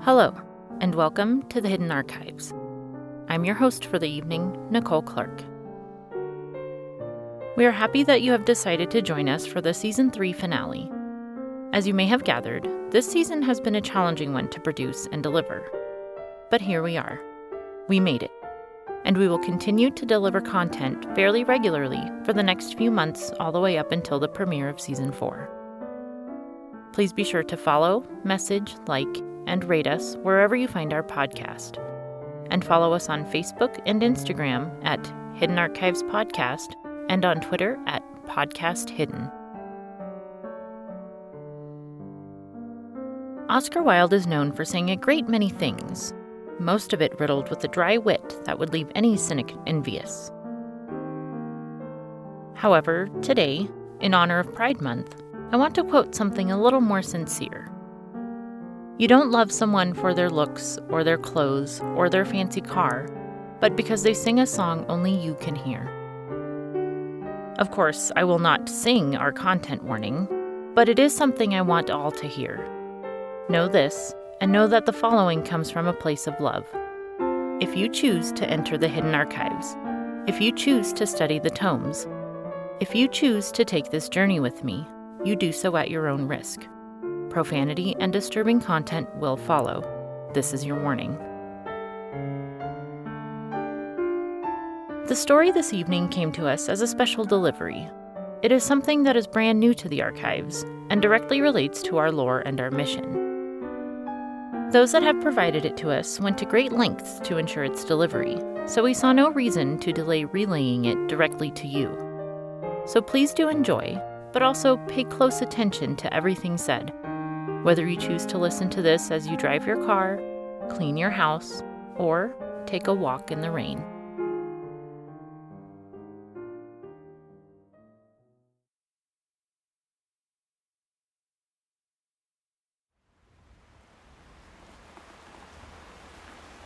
Hello, and welcome to the Hidden Archives. I'm your host for the evening, Nicole Clark. We are happy that you have decided to join us for the Season 3 finale. As you may have gathered, this season has been a challenging one to produce and deliver. But here we are. We made it. And we will continue to deliver content fairly regularly for the next few months all the way up until the premiere of Season 4. Please be sure to follow, message, like, and rate us wherever you find our podcast. And follow us on Facebook and Instagram at Hidden Archives Podcast and on Twitter at Podcast Hidden. Oscar Wilde is known for saying a great many things, most of it riddled with a dry wit that would leave any cynic envious. However, today, in honor of Pride Month, I want to quote something a little more sincere. You don't love someone for their looks or their clothes or their fancy car, but because they sing a song only you can hear. Of course, I will not sing our content warning, but it is something I want all to hear. Know this, and know that the following comes from a place of love. If you choose to enter the Hidden Archives, if you choose to study the tomes, if you choose to take this journey with me, you do so at your own risk. Profanity and disturbing content will follow. This is your warning. The story this evening came to us as a special delivery. It is something that is brand new to the archives and directly relates to our lore and our mission. Those that have provided it to us went to great lengths to ensure its delivery, so we saw no reason to delay relaying it directly to you. So please do enjoy, but also pay close attention to everything said, whether you choose to listen to this as you drive your car, clean your house, or take a walk in the rain.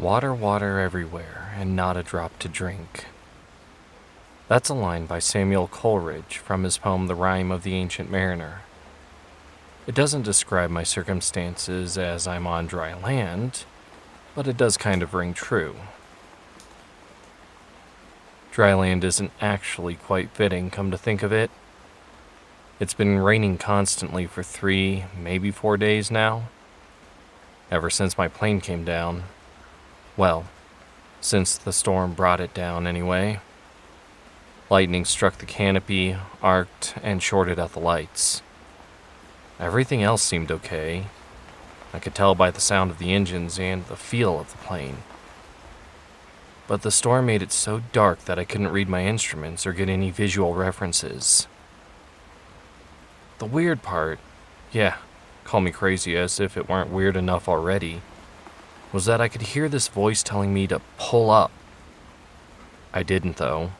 Water, water everywhere, and not a drop to drink. That's a line by Samuel Coleridge from his poem The Rime of the Ancient Mariner. It doesn't describe my circumstances as I'm on dry land, but it does kind of ring true. Dry land isn't actually quite fitting, come to think of it. It's been raining constantly for 3, maybe 4 days now. Ever since my plane came down. Well, since the storm brought it down anyway. Lightning struck the canopy, arced, and shorted out the lights. Everything else seemed okay. I could tell by the sound of the engines and the feel of the plane. But the storm made it so dark that I couldn't read my instruments or get any visual references. The weird part, call me crazy as if it weren't weird enough already, was that I could hear this voice telling me to pull up. I didn't, though.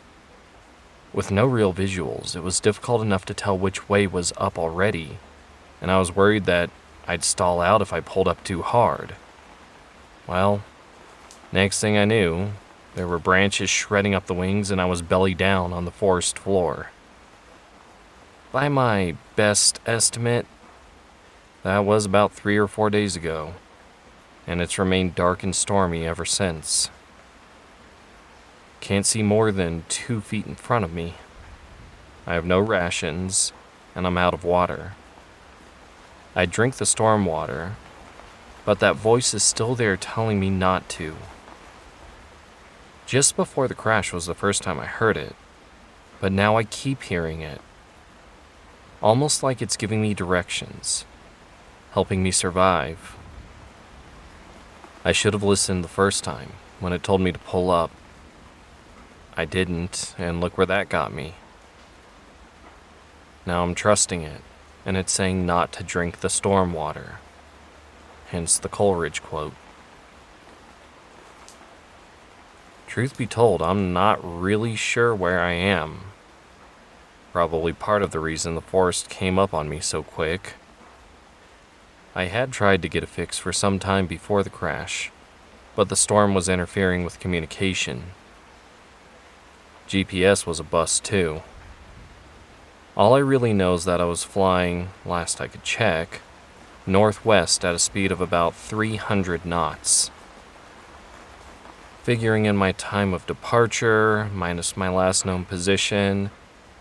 With no real visuals, it was difficult enough to tell which way was up already, and I was worried that I'd stall out if I pulled up too hard. Well, next thing I knew, there were branches shredding up the wings and I was belly down on the forest floor. By my best estimate, that was about 3 or 4 days ago, and it's remained dark and stormy ever since. Can't see more than 2 feet in front of me. I have no rations, and I'm out of water. I drink the storm water, but that voice is still there telling me not to. Just before the crash was the first time I heard it, but now I keep hearing it. Almost like it's giving me directions, helping me survive. I should have listened the first time, when it told me to pull up. I didn't, and look where that got me. Now I'm trusting it, and it's saying not to drink the storm water. Hence the Coleridge quote. Truth be told, I'm not really sure where I am. Probably part of the reason the forest came up on me so quick. I had tried to get a fix for some time before the crash, but the storm was interfering with communication. GPS was a bust too. All I really know is that I was flying, last I could check, northwest at a speed of about 300 knots. Figuring in my time of departure, minus my last known position,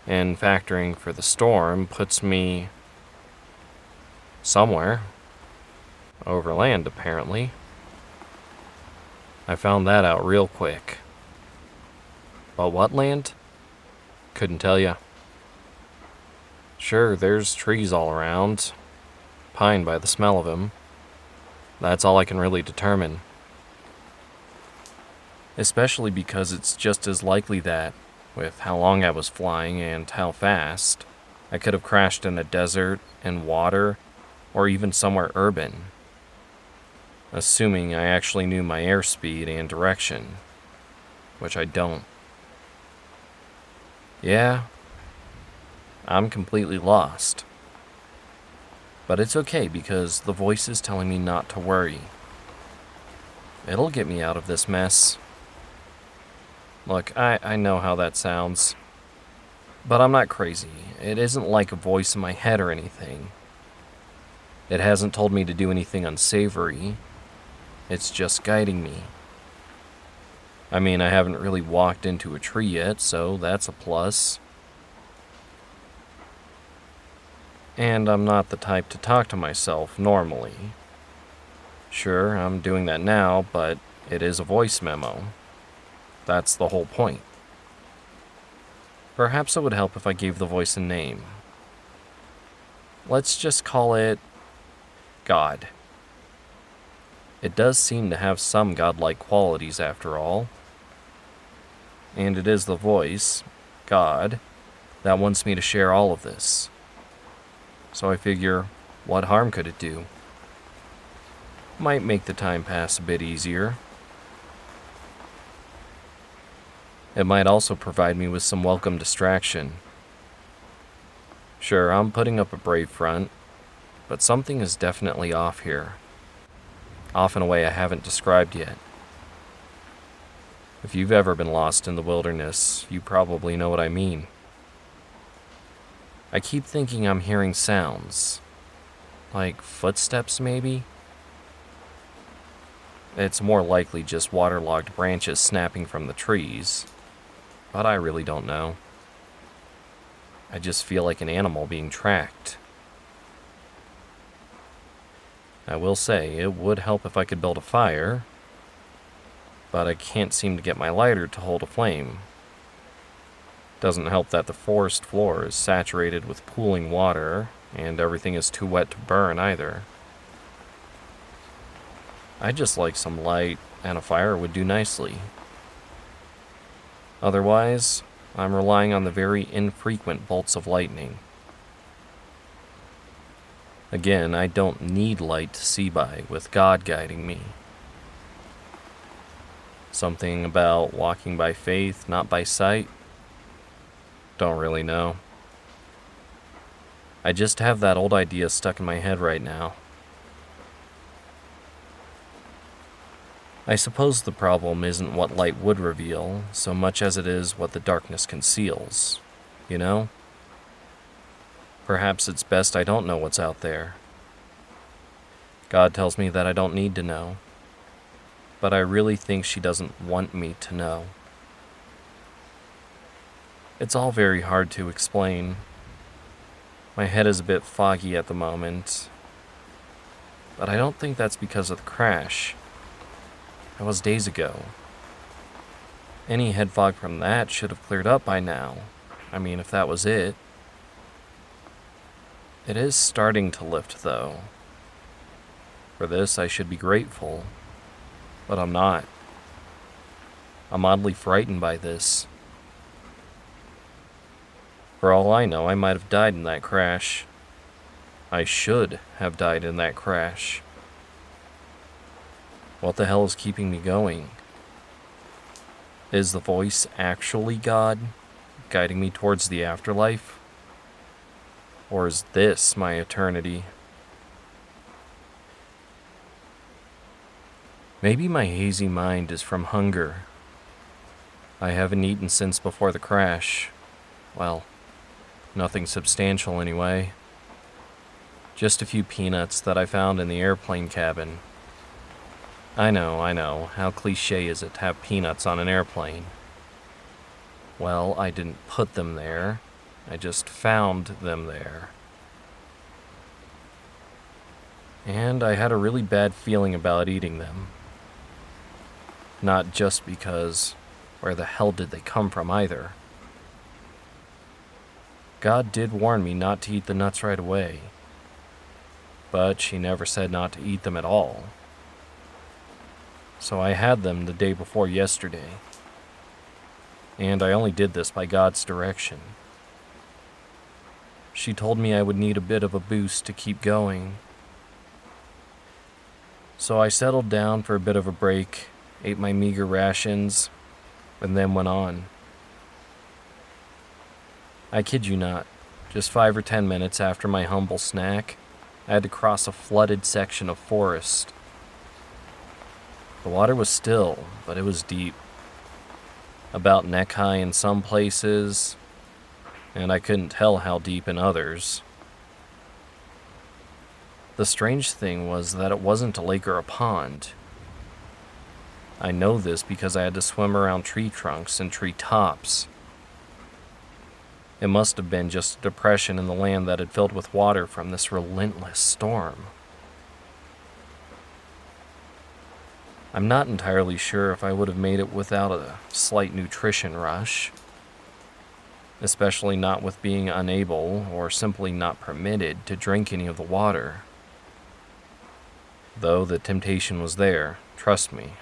and factoring for the storm puts me somewhere. Over land, apparently. I found that out real quick. But what land? Couldn't tell ya. Sure, there's trees all around. Pine by the smell of them. That's all I can really determine. Especially because it's just as likely that, with how long I was flying and how fast, I could have crashed in a desert, in water, or even somewhere urban. Assuming I actually knew my airspeed and direction, which I don't. Yeah, I'm completely lost. But it's okay because the voice is telling me not to worry. It'll get me out of this mess. Look, I know how that sounds. But I'm not crazy. It isn't like a voice in my head or anything. It hasn't told me to do anything unsavory. It's just guiding me. I mean, I haven't really walked into a tree yet, so that's a plus. And I'm not the type to talk to myself normally. Sure, I'm doing that now, but it is a voice memo. That's the whole point. Perhaps it would help if I gave the voice a name. Let's just call it God. It does seem to have some godlike qualities after all. And it is the voice, God, that wants me to share all of this. So I figure, what harm could it do? Might make the time pass a bit easier. It might also provide me with some welcome distraction. Sure, I'm putting up a brave front, but something is definitely off here. Off in a way I haven't described yet. If you've ever been lost in the wilderness, you probably know what I mean. I keep thinking I'm hearing sounds. Like footsteps, maybe? It's more likely just waterlogged branches snapping from the trees, but I really don't know. I just feel like an animal being tracked. I will say, it would help if I could build a fire, but I can't seem to get my lighter to hold a flame. Doesn't help that the forest floor is saturated with pooling water, and everything is too wet to burn either. I'd just like some light, and a fire would do nicely. Otherwise, I'm relying on the very infrequent bolts of lightning. Again, I don't need light to see by, with God guiding me. Something about walking by faith, not by sight? Don't really know. I just have that old idea stuck in my head right now. I suppose the problem isn't what light would reveal, so much as it is what the darkness conceals, you know? Perhaps it's best I don't know what's out there. God tells me that I don't need to know, but I really think she doesn't want me to know. It's all very hard to explain. My head is a bit foggy at the moment, but I don't think that's because of the crash. That was days ago. Any head fog from that should have cleared up by now. I mean, if that was it. It is starting to lift, though. For this, I should be grateful, but I'm not. I'm oddly frightened by this. For all I know, I might have died in that crash. I should have died in that crash. What the hell is keeping me going? Is the voice actually God, guiding me towards the afterlife? Or is this my eternity? Maybe my hazy mind is from hunger. I haven't eaten since before the crash. Well, nothing substantial anyway. Just a few peanuts that I found in the airplane cabin. I know. How cliche is it to have peanuts on an airplane? Well, I didn't put them there. I just found them there. And I had a really bad feeling about eating them. Not just because, where the hell did they come from either? God did warn me not to eat the nuts right away, but she never said not to eat them at all. So I had them the day before yesterday, and I only did this by God's direction. She told me I would need a bit of a boost to keep going. So I settled down for a bit of a break, ate my meager rations, and then went on. I kid you not, just 5 or 10 minutes after my humble snack, I had to cross a flooded section of forest. The water was still, but it was deep. About neck high in some places, and I couldn't tell how deep in others. The strange thing was that it wasn't a lake or a pond. I know this because I had to swim around tree trunks and tree tops. It must have been just a depression in the land that had filled with water from this relentless storm. I'm not entirely sure if I would have made it without a slight nutrition rush, especially not with being unable or simply not permitted to drink any of the water. Though the temptation was there, trust me.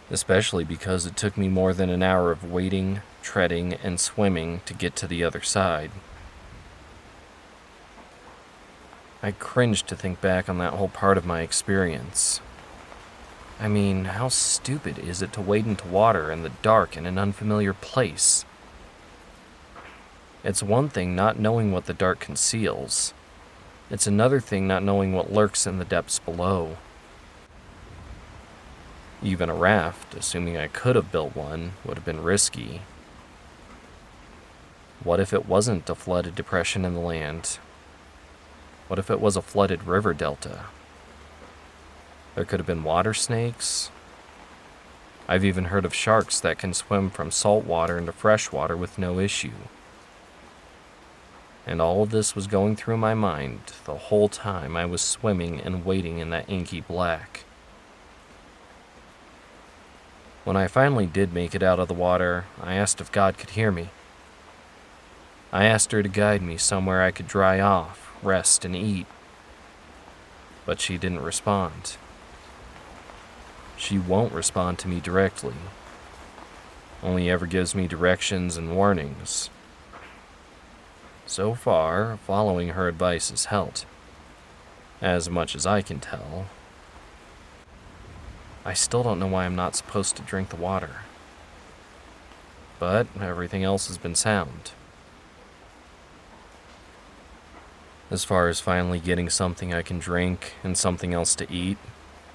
Especially because it took me more than an hour of wading, treading, and swimming to get to the other side. I cringe to think back on that whole part of my experience. I mean, how stupid is it to wade into water in the dark in an unfamiliar place? It's one thing not knowing what the dark conceals. It's another thing not knowing what lurks in the depths below. Even a raft, assuming I could have built one, would have been risky. What if it wasn't a flooded depression in the land? What if it was a flooded river delta? There could have been water snakes. I've even heard of sharks that can swim from salt water into fresh water with no issue. And all of this was going through my mind the whole time I was swimming and wading in that inky black. When I finally did make it out of the water, I asked if God could hear me. I asked her to guide me somewhere I could dry off, rest, and eat. But she didn't respond. She won't respond to me directly. Only ever gives me directions and warnings. So far, following her advice has helped. As much as I can tell. I still don't know why I'm not supposed to drink the water. But everything else has been sound. As far as finally getting something I can drink and something else to eat,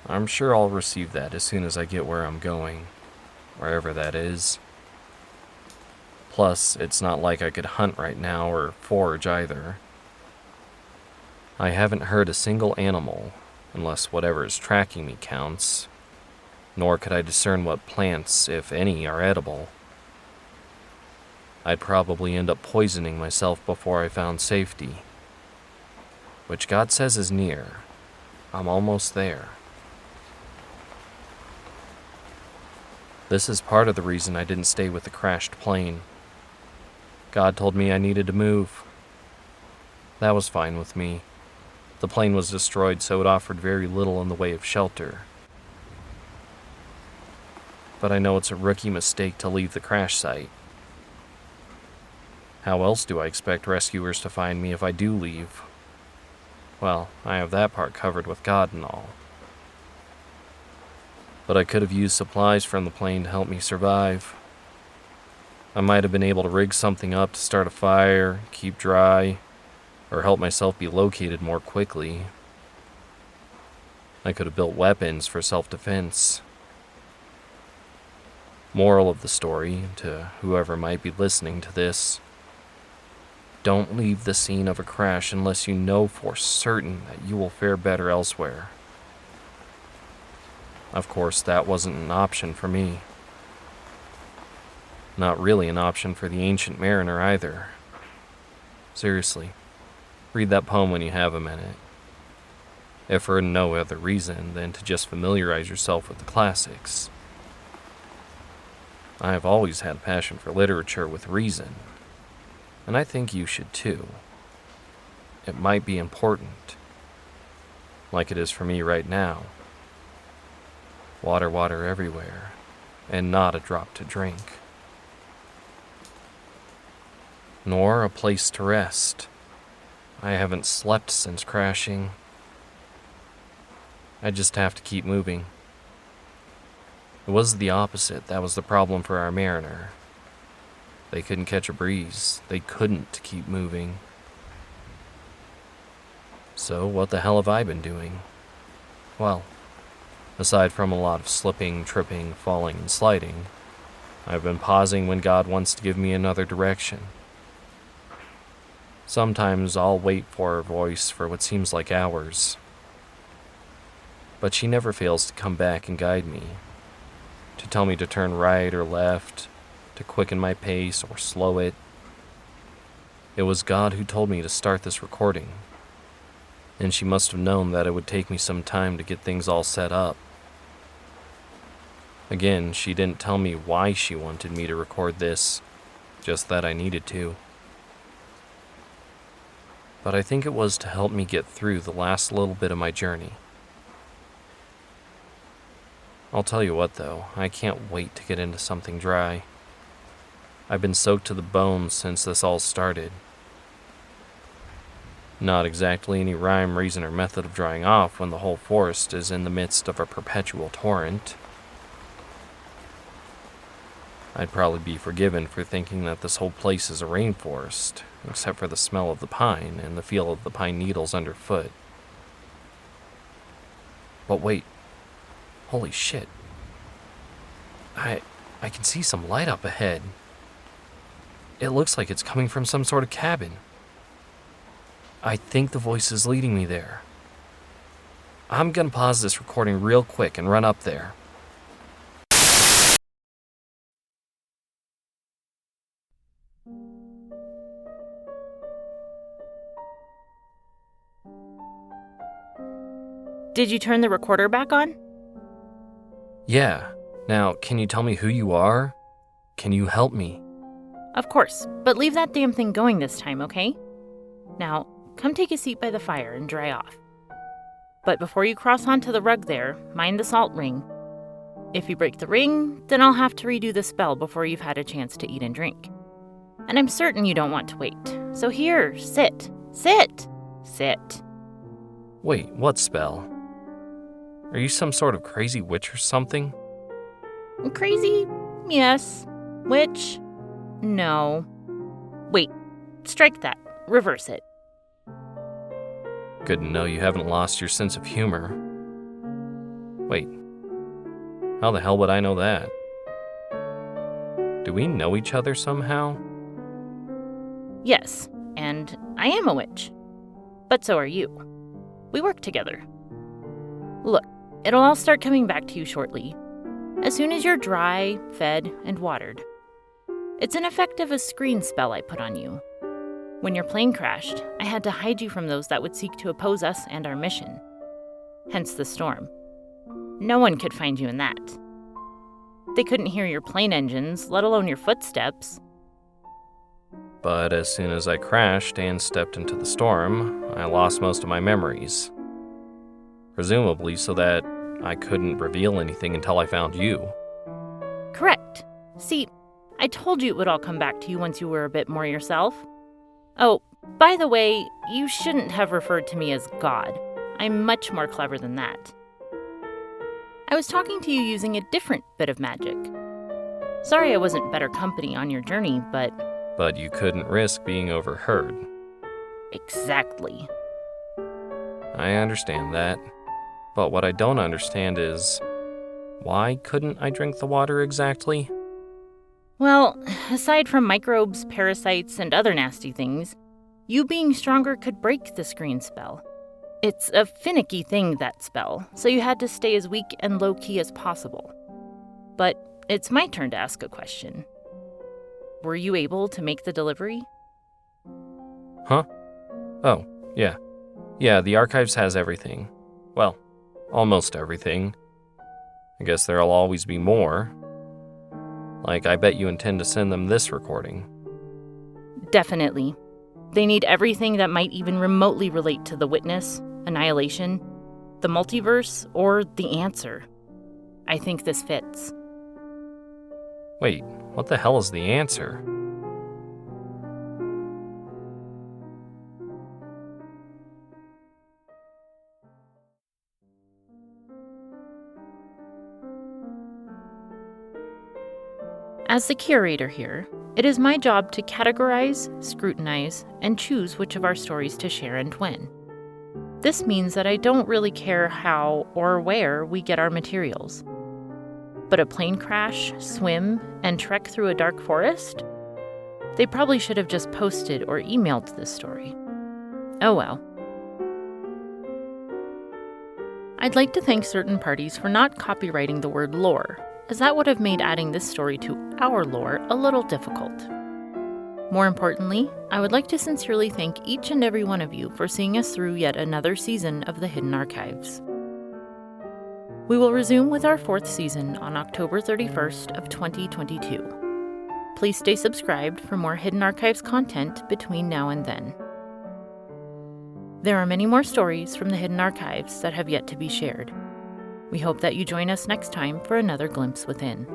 I'm sure I'll receive that as soon as I get where I'm going, wherever that is. Plus, it's not like I could hunt right now or forage either. I haven't heard a single animal, unless whatever is tracking me counts, nor could I discern what plants, if any, are edible. I'd probably end up poisoning myself before I found safety. Which God says is near. I'm almost there. This is part of the reason I didn't stay with the crashed plane. God told me I needed to move. That was fine with me. The plane was destroyed, so it offered very little in the way of shelter. But I know it's a rookie mistake to leave the crash site. How else do I expect rescuers to find me if I do leave? Well, I have that part covered with God and all. But I could have used supplies from the plane to help me survive. I might have been able to rig something up to start a fire, keep dry, or help myself be located more quickly. I could have built weapons for self-defense. Moral of the story, to whoever might be listening to this: Don't leave the scene of a crash unless you know for certain that you will fare better elsewhere. Of course, that wasn't an option for me. Not really an option for the ancient mariner either. Seriously, read that poem when you have a minute. If for no other reason than to just familiarize yourself with the classics. I have always had a passion for literature with reason, and I think you should too. It might be important, like it is for me right now. Water, water everywhere, and not a drop to drink. Nor a place to rest. I haven't slept since crashing. I just have to keep moving. It was the opposite that was the problem for our mariner. They couldn't catch a breeze. They couldn't keep moving. So what the hell have I been doing? Well, aside from a lot of slipping, tripping, falling, and sliding, I've been pausing when God wants to give me another direction. Sometimes I'll wait for her voice for what seems like hours. But she never fails to come back and guide me, to tell me to turn right or left, to quicken my pace or slow it. It was God who told me to start this recording, and she must have known that it would take me some time to get things all set up. Again, she didn't tell me why she wanted me to record this, just that I needed to. But I think it was to help me get through the last little bit of my journey. I'll tell you what though, I can't wait to get into something dry. I've been soaked to the bone since this all started. Not exactly any rhyme, reason, or method of drying off when the whole forest is in the midst of a perpetual torrent. I'd probably be forgiven for thinking that this whole place is a rainforest, except for the smell of the pine and the feel of the pine needles underfoot. But wait. Holy shit. I can see some light up ahead. It looks like it's coming from some sort of cabin. I think the voice is leading me there. I'm gonna pause this recording real quick and run up there. Did you turn the recorder back on? Yeah. Now, can you tell me who you are? Can you help me? Of course, but leave that damn thing going this time, okay? Now, come take a seat by the fire and dry off. But before you cross onto the rug there, mind the salt ring. If you break the ring, then I'll have to redo the spell before you've had a chance to eat and drink. And I'm certain you don't want to wait. So here, sit. Sit! Sit. Wait, what spell? Are you some sort of crazy witch or something? Crazy? Yes. Witch? No. Wait, strike that. Reverse it. Good to know you haven't lost your sense of humor. Wait, how the hell would I know that? Do we know each other somehow? Yes, and I am a witch. But so are you. We work together. Look, it'll all start coming back to you shortly. As soon as you're dry, fed, and watered. It's an effect of a screen spell I put on you. When your plane crashed, I had to hide you from those that would seek to oppose us and our mission. Hence the storm. No one could find you in that. They couldn't hear your plane engines, let alone your footsteps. But as soon as I crashed and stepped into the storm, I lost most of my memories. Presumably so that I couldn't reveal anything until I found you. Correct. See, I told you it would all come back to you once you were a bit more yourself. Oh, by the way, you shouldn't have referred to me as God. I'm much more clever than that. I was talking to you using a different bit of magic. Sorry I wasn't better company on your journey, but... But you couldn't risk being overheard. Exactly. I understand that. But what I don't understand is... why couldn't I drink the water exactly? Well, aside from microbes, parasites, and other nasty things, You being stronger could break the screen spell. It's a finicky thing, that spell, so you had to stay as weak and low-key as possible. But it's my turn to ask a question. Were you able to make the delivery? Huh? Oh, yeah. Yeah, the archives has everything. Well, almost everything. I guess there'll always be more. Like, I bet you intend to send them this recording. Definitely. They need everything that might even remotely relate to the witness, annihilation, the multiverse, or the answer. I think this fits. Wait, what the hell is the answer? As the curator here, it is my job to categorize, scrutinize, and choose which of our stories to share and when. This means that I don't really care how or where we get our materials. But a plane crash, swim, and trek through a dark forest? They probably should have just posted or emailed this story. Oh well. I'd like to thank certain parties for not copywriting the word lore, as that would have made adding this story to our lore a little difficult. More importantly, I would like to sincerely thank each and every one of you for seeing us through yet another season of the Hidden Archives. We will resume with our 4th season on October 31st of 2022. Please stay subscribed for more Hidden Archives content between now and then. There are many more stories from the Hidden Archives that have yet to be shared. We hope that you join us next time for another glimpse within.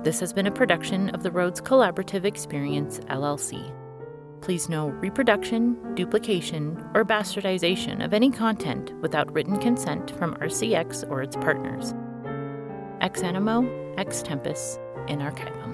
This has been a production of the Rhodes Collaborative Experience LLC. Please no reproduction, duplication, or bastardization of any content without written consent from RCX or its partners. Ex animo, ex tempus, in archivum.